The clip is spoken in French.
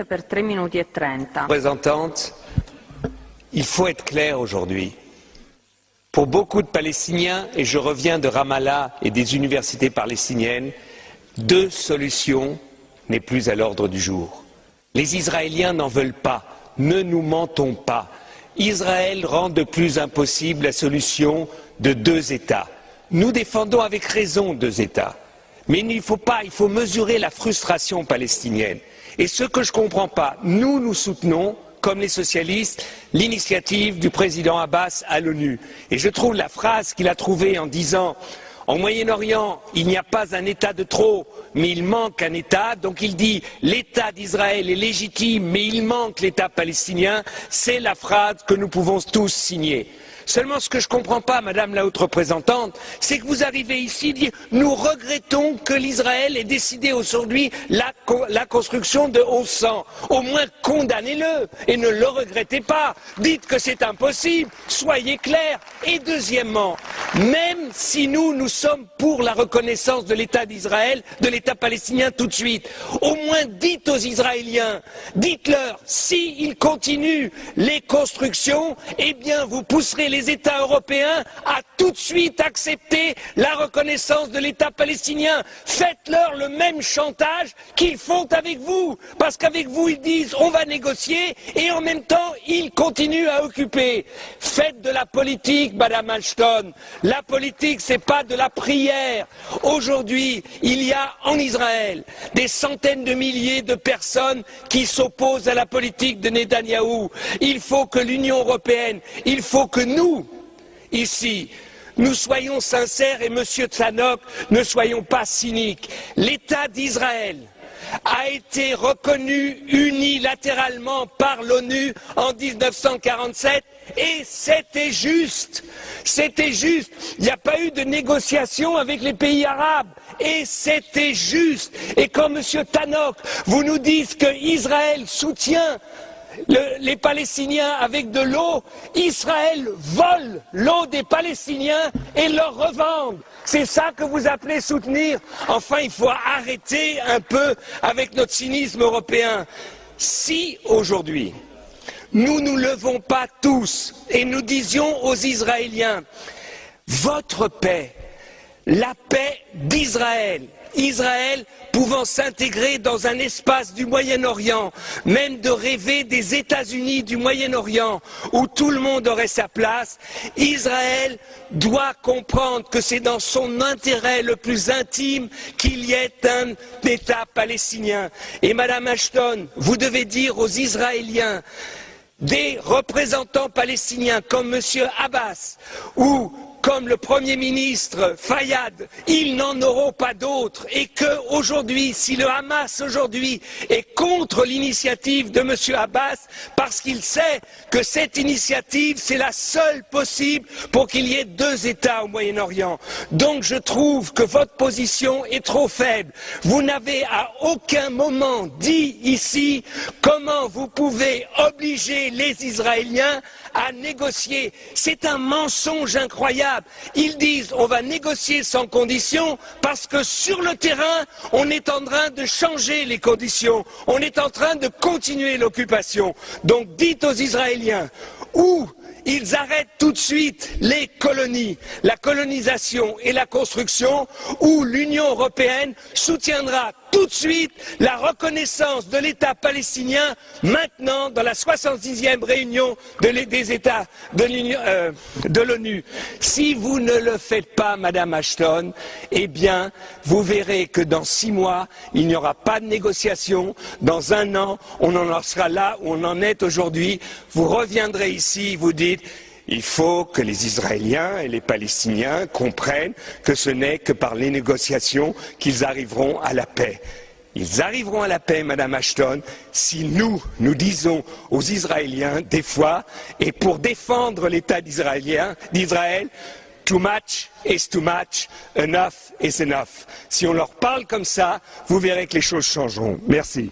Per 3 minuti e 30. Représentante, il faut être clair aujourd'hui. Pour beaucoup de Palestiniens, et je reviens de Ramallah et des universités palestiniennes, deux solutions n'est plus à l'ordre du jour. Les Israéliens n'en veulent pas, ne nous mentons pas. Israël rend de plus impossible la solution de deux États. Nous défendons avec raison deux États. Mais il faut mesurer la frustration palestinienne. Et ce que je ne comprends pas, nous soutenons, comme les socialistes, l'initiative du président Abbas à l'ONU. Et je trouve la phrase qu'il a trouvée en disant « En Moyen-Orient, il n'y a pas un État de trop, mais il manque un État. » Donc il dit « L'État d'Israël est légitime, mais il manque l'État palestinien. » C'est la phrase que nous pouvons tous signer. Seulement, ce que je ne comprends pas, Madame la Haute Représentante, c'est que vous arrivez ici à dire « Nous regrettons que l'Israël ait décidé aujourd'hui la construction de 1100. » Au moins, condamnez-le et ne le regrettez pas. Dites que c'est impossible. Soyez clairs. Et deuxièmement, même si nous sommes pour la reconnaissance de l'État d'Israël, de l'État palestinien tout de suite, au moins dites aux Israéliens, dites-leur, s'ils continuent les constructions, eh bien vous pousserez les États européens à tout de suite accepter la reconnaissance de l'État palestinien. Faites-leur le même chantage qu'ils font avec vous, parce qu'avec vous ils disent on va négocier et en même temps ils continuent à occuper. Faites de la politique, Madame Ashton. La politique, c'est pas de la prière. Aujourd'hui, il y a en Israël des centaines de milliers de personnes qui s'opposent à la politique de Netanyahou. Il faut que l'Union européenne, il faut que nous, ici, nous soyons sincères et Monsieur Tzanok, ne soyons pas cyniques. L'État d'Israël a été reconnu unilatéralement par l'ONU en 1947 et c'était juste. C'était juste. Il n'y a pas eu de négociation avec les pays arabes et c'était juste. Et quand Monsieur Tannock, vous nous dites qu'Israël soutient les Palestiniens avec de l'eau, Israël vole l'eau des Palestiniens et leur revend. C'est ça que vous appelez soutenir? Enfin, il faut arrêter un peu avec notre cynisme européen. Si aujourd'hui, nous nous levons pas tous et nous disions aux Israéliens, votre paix, la paix d'Israël, Israël pouvant s'intégrer dans un espace du Moyen-Orient, même de rêver des États-Unis du Moyen-Orient, où tout le monde aurait sa place, Israël doit comprendre que c'est dans son intérêt le plus intime qu'il y ait un État palestinien. Et Madame Ashton, vous devez dire aux Israéliens, des représentants palestiniens comme M. Abbas ou comme le Premier ministre Fayyad, ils n'en auront pas d'autres et qu'aujourd'hui, si le Hamas aujourd'hui est contre l'initiative de M. Abbas, parce qu'il sait que cette initiative, c'est la seule possible pour qu'il y ait deux États au Moyen-Orient. Donc je trouve que votre position est trop faible. Vous n'avez à aucun moment dit ici comment vous pouvez obliger les Israéliens à négocier. C'est un mensonge incroyable. Ils disent on va négocier sans conditions parce que sur le terrain, on est en train de changer les conditions. On est en train de continuer l'occupation. Donc dites aux Israéliens où ils arrêtent tout de suite les colonies, la colonisation et la construction, où l'Union européenne soutiendra tout de suite la reconnaissance de l'État palestinien maintenant dans la 66e réunion des États de l'ONU. Si vous ne le faites pas, Madame Ashton, eh bien, vous verrez que dans 6 mois, il n'y aura pas de négociation. Dans 1 an, on en sera là où on en est aujourd'hui. Vous reviendrez ici, vous dites il faut que les Israéliens et les Palestiniens comprennent que ce n'est que par les négociations qu'ils arriveront à la paix. Ils arriveront à la paix, Madame Ashton, si nous disons aux Israéliens, des fois, et pour défendre l'État d'Israël, too much is too much, enough is enough. Si on leur parle comme ça, vous verrez que les choses changeront. Merci.